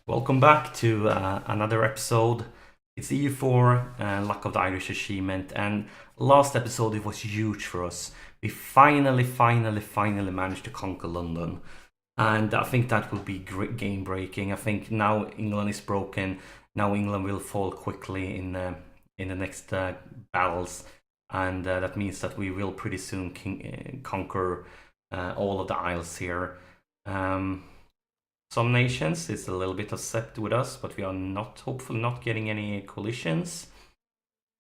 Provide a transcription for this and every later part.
Welcome back to another episode. It's the EU4, Luck of the Irish Achievement, and last episode it was huge for us. We finally managed to conquer London, and I think that will be great game breaking. I think now England is broken. Now England will fall quickly in the next battles, and that means that we will pretty soon conquer all of the Isles here. Um, some nations is a little bit upset with us, but we are not hopefully not getting any collisions.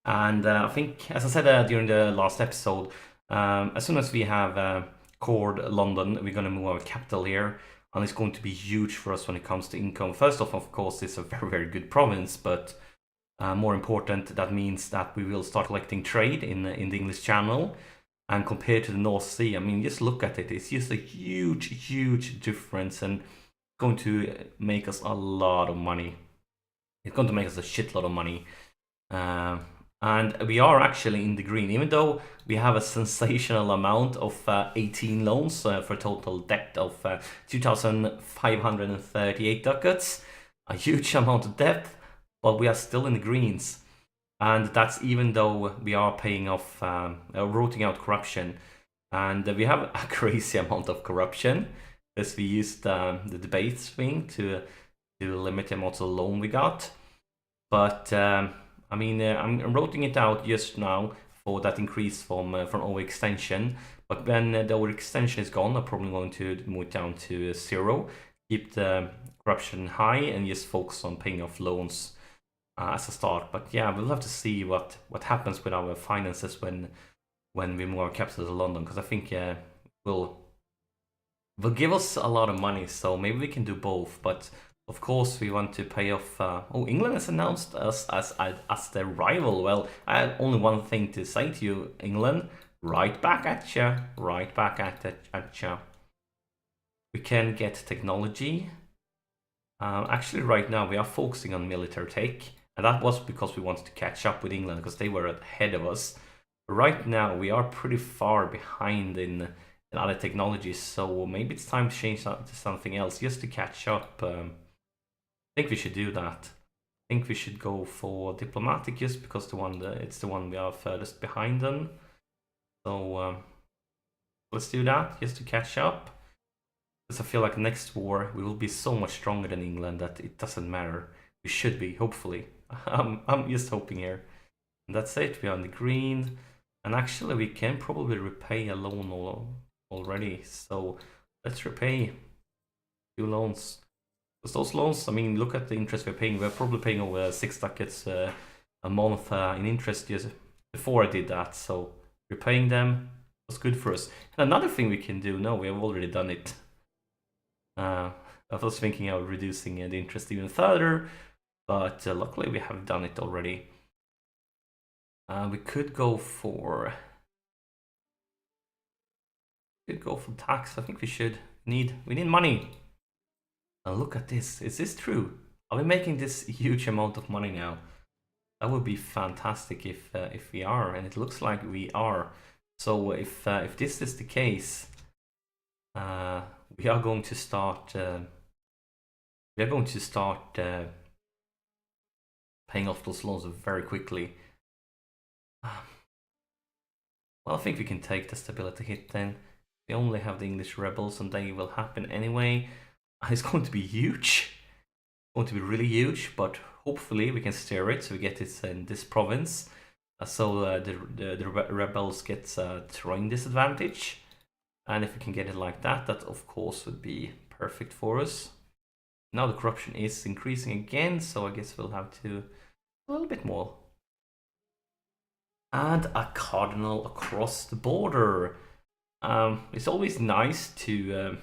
And I think, as I said during the last episode, as soon as we have cored London, we're going to move our capital here, and it's going to be huge for us when it comes to income. First off, of course, it's a very good province, but more important, that means that we will start collecting trade in the English Channel. And compared to the North Sea, I mean, just look at it. It's just a huge difference, and going to make us a lot of money. It's going to make us a shitload of money. And we are actually in the green, even though we have a sensational amount of 18 loans for a total debt of 2,538 ducats. A huge amount of debt, but we are still in the greens. And that's even though we are paying off, rooting out corruption. And we have a crazy amount of corruption. As we used the debate thing to limit the amount of loan we got. But I mean, I'm routing it out just now for that increase from overextension. But when the overextension is gone, I'm probably going to move it down to 0, keep the corruption high, and just focus on paying off loans as a start. But yeah, we'll have to see what happens with our finances when we move our capital to London, because I think will give us a lot of money, so maybe we can do both. But of course, we want to pay off. Oh, England has announced us as their rival. Well, I have only one thing to say to you, England. Right back at ya. Right back at ya. We can get technology. Actually, right now we are focusing on military tech, and that was because we wanted to catch up with England because they were ahead of us. Right now, we are pretty far behind in other technologies, so maybe it's time to change that to something else just to catch up. I think we should do that. I think we should go for diplomatic just because it's the one we are furthest behind them. So let's do that just to catch up. Because I feel like next war we will be so much stronger than England that it doesn't matter. We should be, hopefully. I'm just hoping here. And that's it. We are on the green, and actually we can probably repay a loan already. So let's repay 2 loans. Because those loans, I mean, look at the interest we're paying. We're probably paying over 6 ducats a month in interest just before I did that. So repaying them was good for us. And another thing we can do, no, we have already done it. I was thinking of reducing the interest even further, but luckily we have done it already. We could go for tax. I think we should. We need money. Now look at this. Is this true? Are we making this huge amount of money now? That would be fantastic if we are, and it looks like we are. So if this is the case, we are going to start. Paying off those loans very quickly. Well, I think we can take the stability hit then. We only have the English rebels, and they will happen anyway. It's going to be huge. It's going to be really huge, but hopefully we can steer it so we get it in this province. So the rebels get terrain disadvantage. And if we can get it like that, that of course would be perfect for us. Now the corruption is increasing again, so I guess we'll have to a little bit more. And a cardinal across the border. It's always nice to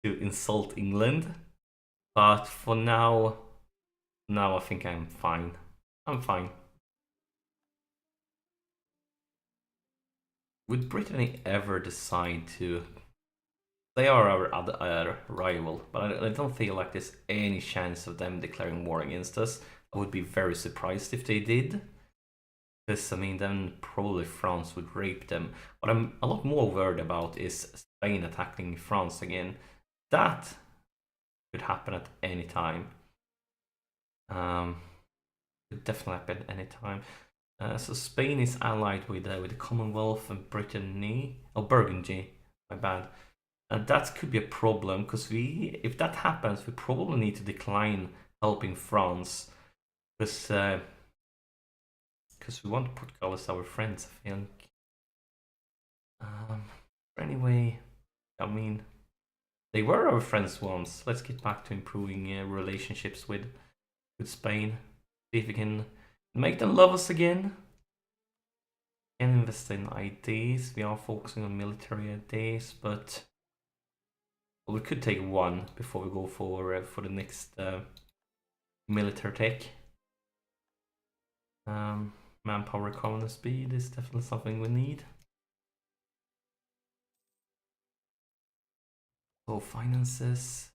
insult England, but for now I think I'm fine. I'm fine. Would Brittany ever decide to? They are our other rival, but I don't feel like there's any chance of them declaring war against us. I would be very surprised if they did. Because, I mean, then probably France would rape them. What I'm a lot more worried about is Spain attacking France again. That could happen at any time. Could definitely happen any time. So Spain is allied with the Commonwealth and Brittany. Oh, Burgundy. My bad. And that could be a problem because if that happens, we probably need to decline helping France because we want Portugal as our friends, I think. Anyway, I mean, they were our friends once. Let's get back to improving relationships with Spain. See if we can make them love us again. Can invest in ideas. We are focusing on military ideas, but we could take one before we go for the next military tech. Manpower recovery speed is definitely something we need. So finances.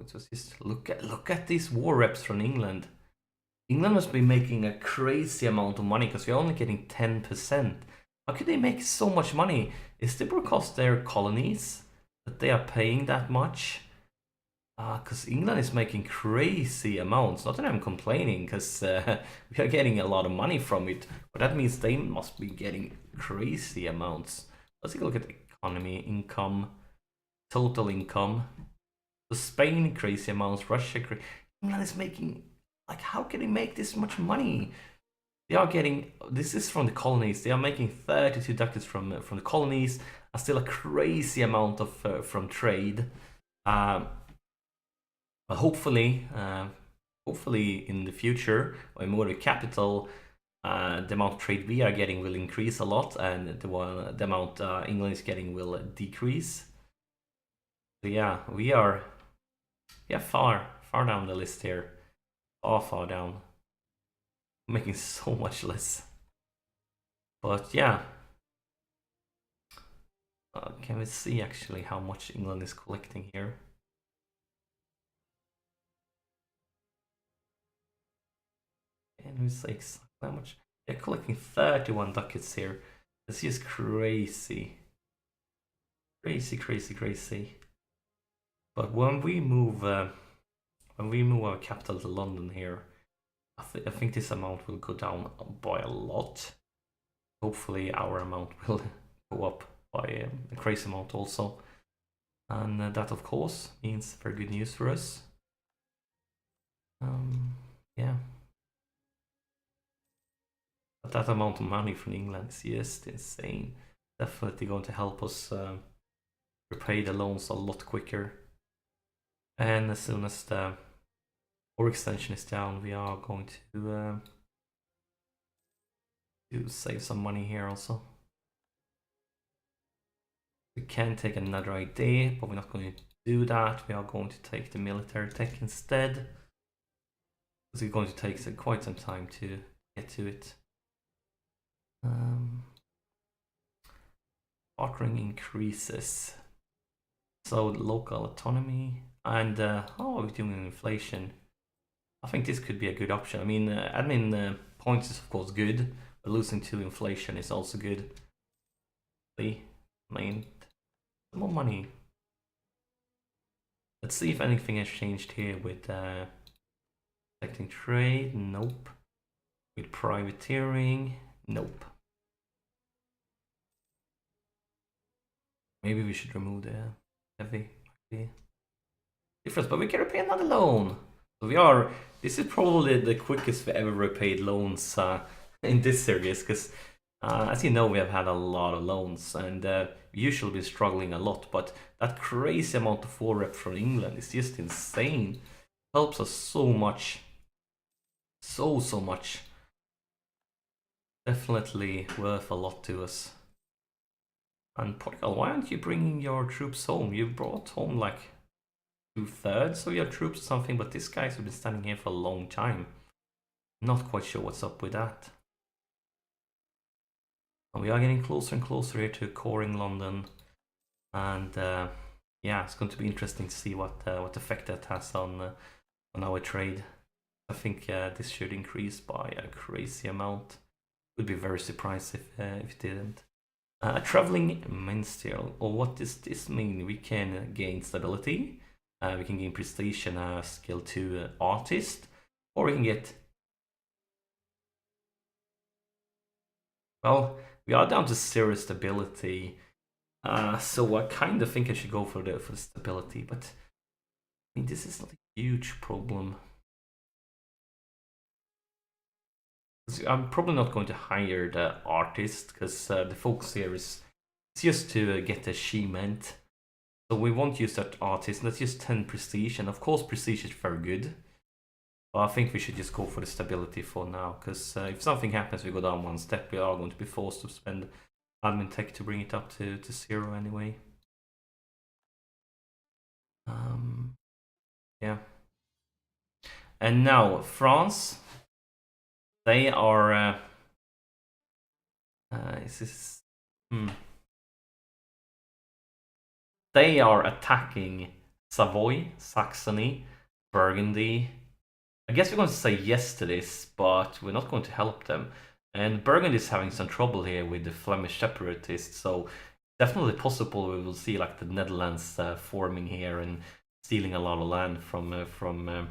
Just look at these war reps from England. England must be making a crazy amount of money because we're only getting 10%. How could they make so much money? Is it because their colonies that they are paying that much? Because England is making crazy amounts. Not that I'm complaining, because we are getting a lot of money from it, but that means they must be getting crazy amounts. Let's take a look at the economy, income, total income. So Spain, crazy amounts. Russia, England is making, like, how can they make this much money? They are getting, this is from the colonies. They are making 32 ducats from the colonies, and still a crazy amount of from trade. But hopefully in the future, when more capital, the amount of trade we are getting will increase a lot, and the amount England is getting will decrease. So yeah, we are far down the list here, far down, making so much less. But yeah, can we see actually how much England is collecting here? And we say exactly how much. They're collecting 31 ducats here. This is crazy. Crazy. But when we move our capital to London here, I think this amount will go down by a lot. Hopefully our amount will go up by a crazy amount also. And that of course means very good news for us. Yeah. But that amount of money from England is just insane. Definitely going to help us repay the loans a lot quicker. And as soon as the war extension is down, we are going to save some money here also. We can take another idea, but we're not going to do that. We are going to take the military tech instead, because it's going to take quite some time to get to it. Bartering increases. So local autonomy and we're doing inflation. I think this could be a good option. I mean, admin points is of course good, but losing to inflation is also good. I mean, more money. Let's see if anything has changed here with protecting trade. Nope. With privateering. Nope. Maybe we should remove the heavy difference, but we can repay another loan. So this is probably the quickest we ever repaid loans in this series, because as you know, we have had a lot of loans, and we usually be struggling a lot, but that crazy amount of war rep from England is just insane. Helps us so much. So much. Definitely worth a lot to us. And Portugal, why aren't you bringing your troops home? You brought home like 2/3 of your troops or something, but these guys have been standing here for a long time. Not quite sure what's up with that. And we are getting closer and closer here to coring London. And yeah, it's going to be interesting to see what effect that has on our trade. I think this should increase by a crazy amount. Would be very surprised if it didn't. Traveling minstrel, or what does this mean? We can gain stability, we can gain prestige and skill 2 artist, or we can get, well, we are down to 0 stability, so I kind of think I should go for the stability, but I mean, this is not a huge problem. I'm probably not going to hire the artist because the focus here is just to get achievement. So we won't use that artist. Let's use 10 prestige, and of course prestige is very good. But I think we should just go for the stability for now, because if something happens, we go down one step, we are going to be forced to spend admin tech to bring it up to 0 anyway. Yeah. And now France, they are. Is this? They are attacking Savoy, Saxony, Burgundy. I guess we're going to say yes to this, but we're not going to help them. And Burgundy is having some trouble here with the Flemish separatists, so definitely possible we will see like the Netherlands forming here and stealing a lot of land from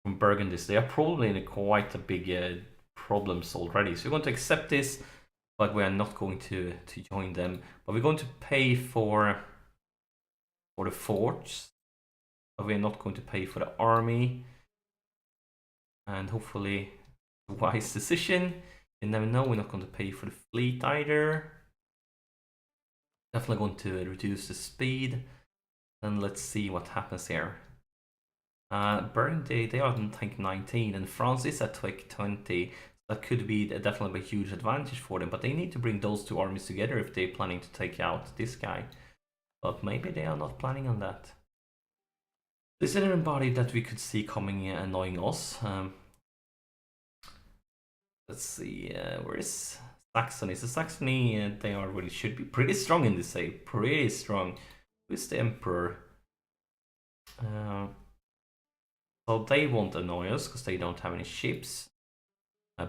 Burgundy. So they are probably in quite a big problems already. So we're going to accept this, but we are not going to join them. But we're going to pay for the forts, but we're not going to pay for the army. And hopefully, a wise decision. You never know, we're not going to pay for the fleet either. Definitely going to reduce the speed. And let's see what happens here. Burgundy, they are in tank 19, and France is at tank 20. That could be definitely a huge advantage for them, but they need to bring those two armies together if they're planning to take out this guy. But maybe they are not planning on that. Is there anybody that we could see coming annoying us? Let's see, where is Saxony? So Saxony, they are really should be pretty strong in this save, pretty strong. Who's the Emperor? So they won't annoy us because they don't have any ships.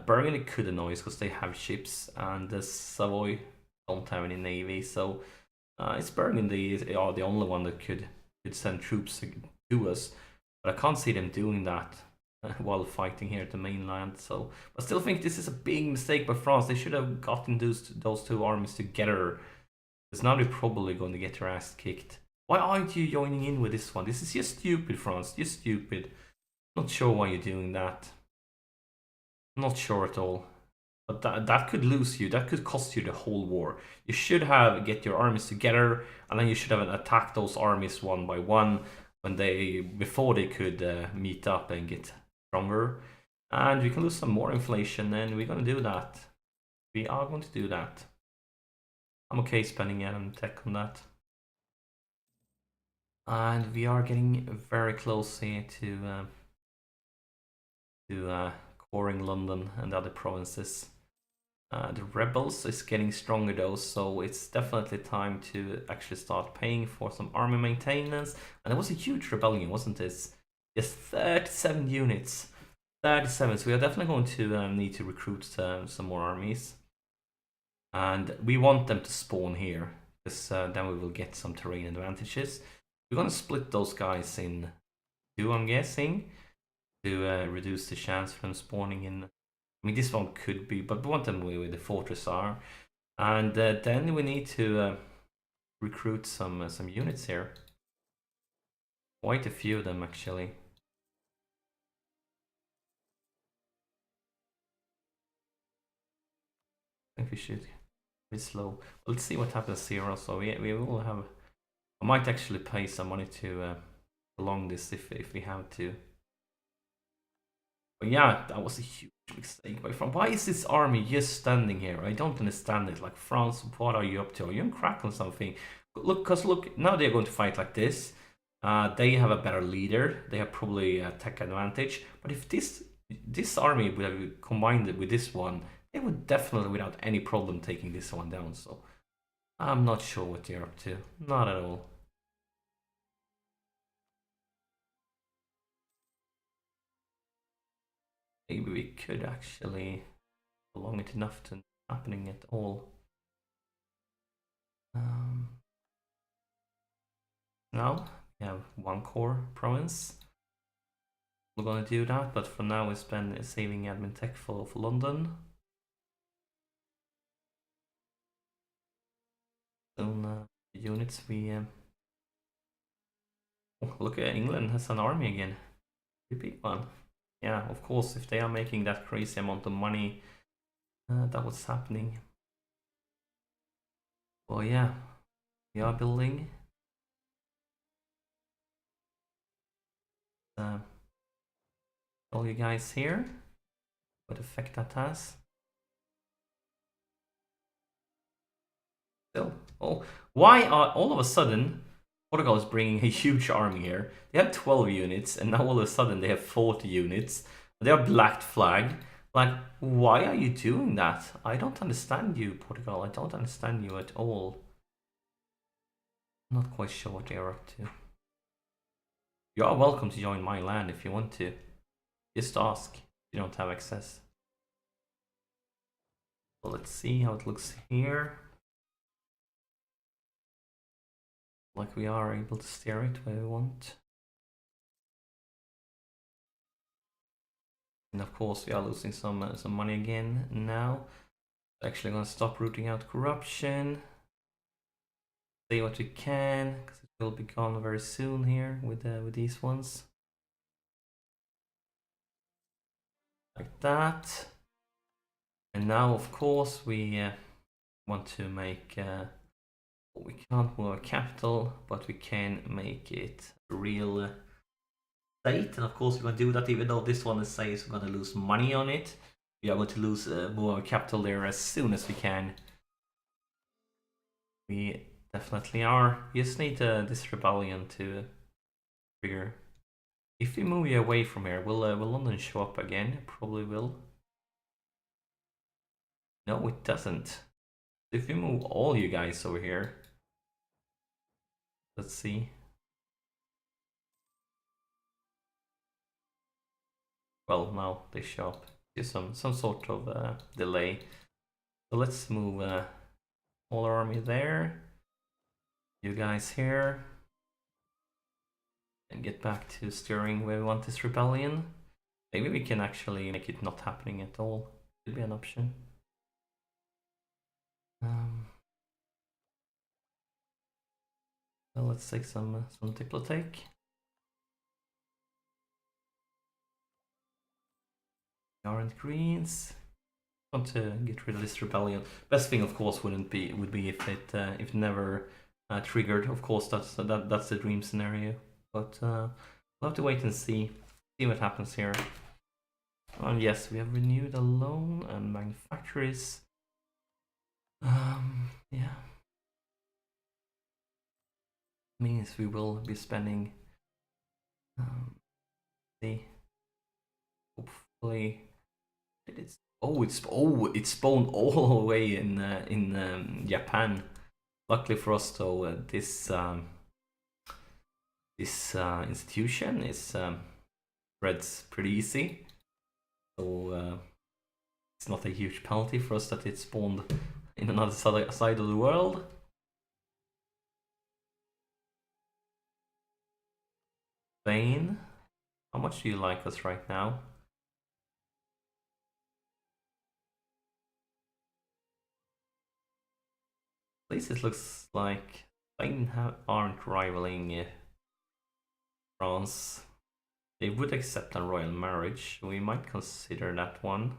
Burgundy could annoy us because they have ships, and the Savoy don't have any navy. So it's Burgundy are the only one that could send troops to us, but I can't see them doing that while fighting here at the mainland. So I still think this is a big mistake by France. They should have gotten those two armies together, because now they're probably going to get their ass kicked. Why aren't you joining in with this one? This is just stupid, France. Just stupid. Not sure why you're doing that. Not sure at all. But that could lose you. That could cost you the whole war. You should have get your armies together, and then you should have attacked those armies one by one before they could meet up and get stronger. And we can lose some more inflation, and we're going to do that. We are going to do that. I'm okay spending tech on that. And we are getting very close here to coring London and other provinces. The rebels is getting stronger though, so it's definitely time to actually start paying for some army maintenance. And it was a huge rebellion, wasn't it? Yes, 37 units. 37, so we are definitely going to need to recruit some more armies. And we want them to spawn here, because then we will get some terrain advantages. We're going to split those guys in two, I'm guessing, to reduce the chance of them spawning in. I mean, this one could be, but we want them where the fortress are. And then we need to recruit some units here. Quite a few of them, actually. I think we should be slow. Let's see what happens here also. We will have... I might actually pay some money to prolong this if we have to. But yeah, that was a huge mistake by France. Why is this army just standing here? I don't understand it. Like, France, what are you up to? Are you on crack on something? Look, because look, now they're going to fight like this. They have a better leader. They have probably a tech advantage. But if this army would have combined it with this one, they would definitely, without any problem, taking this one down. So I'm not sure what they're up to. Not at all. Maybe we could actually prolong it enough to not happening at all. Now we have one core province. We're gonna do that, but for now we spend saving admin tech for London. Soon units we oh, look at England has an army again. Pretty big one. Yeah, of course, if they are making that crazy amount of money, that was happening. Well, yeah, we are building. All you guys here, what effect that has. Still, oh, why are all of a sudden Portugal is bringing a huge army here? They have 12 units, and now all of a sudden they have 40 units. They are black flag. Like, why are you doing that? I don't understand you, Portugal. I don't understand you at all. I'm not quite sure what they are up to. You are welcome to join my land if you want to. Just ask. You don't have access. So let's see how it looks here. Like we are able to steer it where we want. And of course we are losing some money again now. Actually gonna stop rooting out corruption. See what we can, because it will be gone very soon here with these ones. Like that. And now of course we want to make we can't move our capital, but we can make it real state. And of course we're going to do that even though this one says we're going to lose money on it. We are going to lose move our capital there as soon as we can. We definitely are. We just need this rebellion to trigger. If we move away from here, will London show up again? It probably will. No, it doesn't. If we move all you guys over here, let's see. Well, now they show up. There's some sort of delay. So let's move all our army there. You guys here. And get back to steering where we want this rebellion. Maybe we can actually make it not happening at all. Could be an option. Well, let's take some Diplotech. Aren't greens. Want to get rid of this rebellion. Best thing, of course, would be if it never triggered. Of course, that's the dream scenario. But we'll have to wait and see what happens here. And yes, we have renewed a loan and manufactories. Yeah. Means we will be spending. Hopefully, it's it spawned all the way in Japan. Luckily for us, though, this institution is spreads pretty easy, so it's not a huge penalty for us that it spawned in another side of the world. Spain, how much do you like us right now? At least it looks like Spain aren't rivaling France. They would accept a royal marriage. We might consider that one.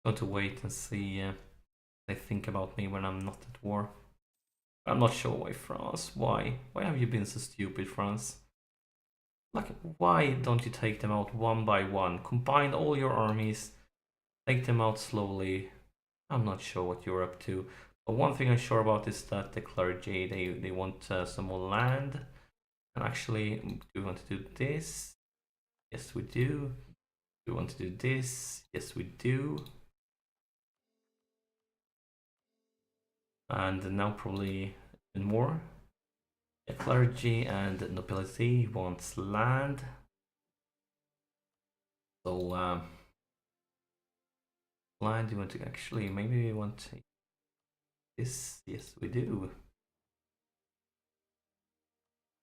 Going to wait and see what they think about me when I'm not at war. I'm not sure why France. Why have you been so stupid, France? Like, why don't you take them out one by one? Combine all your armies, take them out slowly. I'm not sure what you're up to. But one thing I'm sure about is that the clergy, they want some more land. And actually, do we want to do this? Yes, we do. Do we want to do this? Yes, we do. And now probably even more. The clergy and nobility wants land. So land do you want to actually? Maybe we want this. Yes, we do.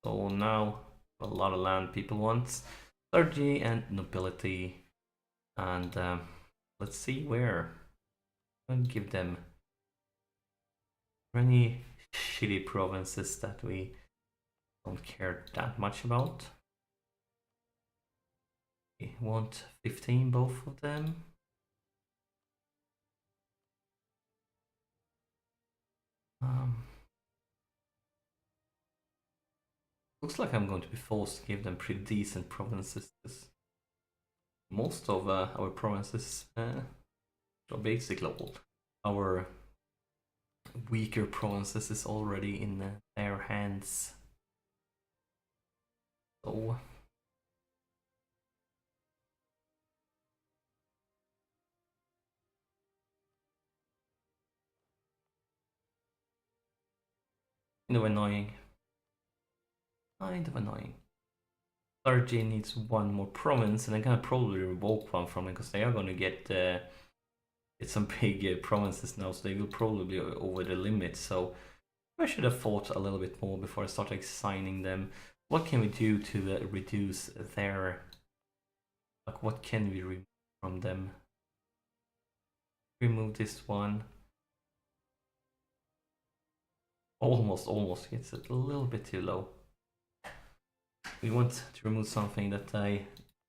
So now a lot of land people want clergy and nobility, and let's see where. And give them any shitty provinces that we don't care that much about. We want 15, both of them. Looks like I'm going to be forced to give them pretty decent provinces. Most of our provinces, or basically all our weaker provinces, is already in their hands. So kind of annoying. Kind of annoying. Clergy needs one more province, and I can probably revoke one from it because they are going to get some big provinces now, so they will probably be over the limit. So I should have thought a little bit more before I started signing them. What can we do to reduce their, like, what can we remove from them? Remove this one. Almost gets it a little bit too low. We want to remove something that I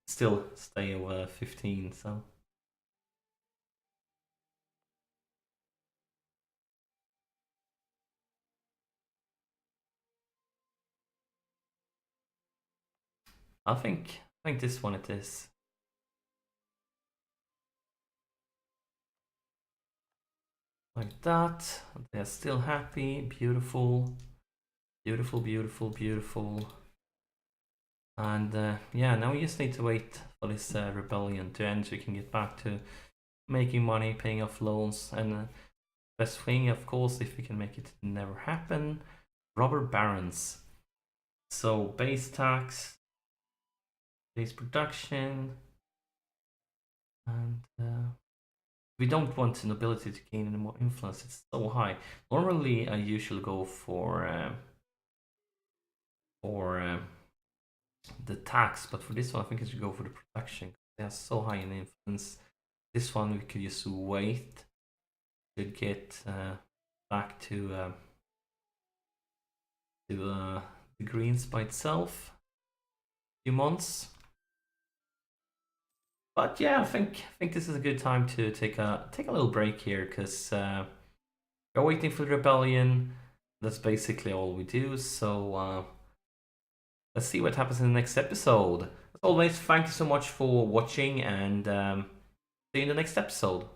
still stay over 15, so. I think this one it is. Like that. They're still happy. Beautiful. Beautiful, beautiful, beautiful. And yeah, now we just need to wait for this rebellion to end so we can get back to making money, paying off loans. And best thing, of course, if we can make it never happen, robber barons. So base tax, base production, and we don't want nobility to gain any more influence. It's so high. Normally, I usually go for the tax, but for this one, I think I should go for the production. They are so high in influence. This one we could just wait to get back to the greens by itself. Few months. But yeah, I think this is a good time to take a little break here because we're waiting for the rebellion. That's basically all we do. So let's see what happens in the next episode. As always, thank you so much for watching, and see you in the next episode.